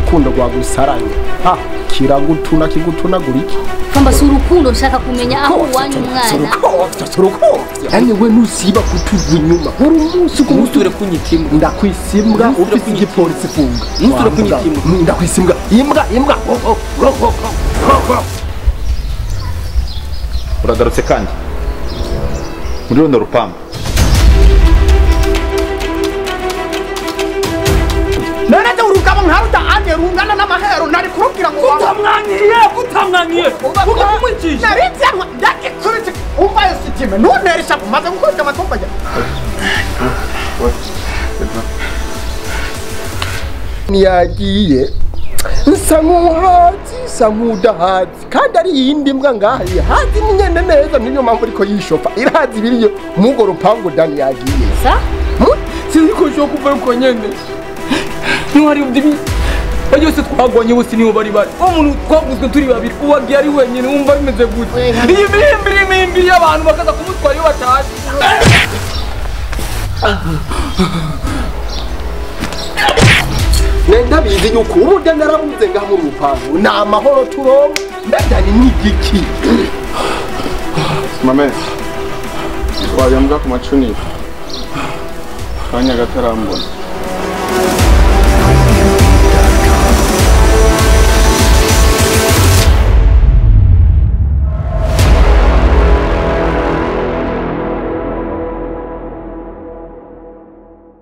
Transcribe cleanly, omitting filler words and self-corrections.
urukundo rwagusaranye ha kiragutuna kigutunaguriki kamba si urukundo nshaka kumenya aho wanyu umwana suruko yani we nusiba kutugwa inyuma uri umunsi ku musure kunyitimbwa ndakwisimbwa ufite igipolisi funga musure kunyitimbwa ndakwisimbwa imbwa uragarutse kandi muri runo rupangu none urugabo nkaruta ane rungana n'amahero nari kurubwira ngo kutamwangiye ukamwicisha narityanwa ndakikubita umva yositime ntuneresha kumaze gukora amatomba ya niyagiye nsa nk'uhazi nsa nk'udahazi kandi ari iyindi mbwa ngahiye hazi ni nyene neza niyo mpamvu ariko yishofa irahazi biriyo mugo rupangu Dani yagiye sa siniko cyo kuva uko nyene Nuhari ubdibi Bayose twagwanye bose niho bari umuntu twaguzwe turi babiri uwagiye ari wenyine wumva bimeze gute Imimbiri y'abantu bakaza kumutwara iyo batazi Nenda bizi yuko urude narabuze ngaho mu rupangu na amahoro turonka ndadani n'igiki Mame wayambwa ku macuni kanya gatarambona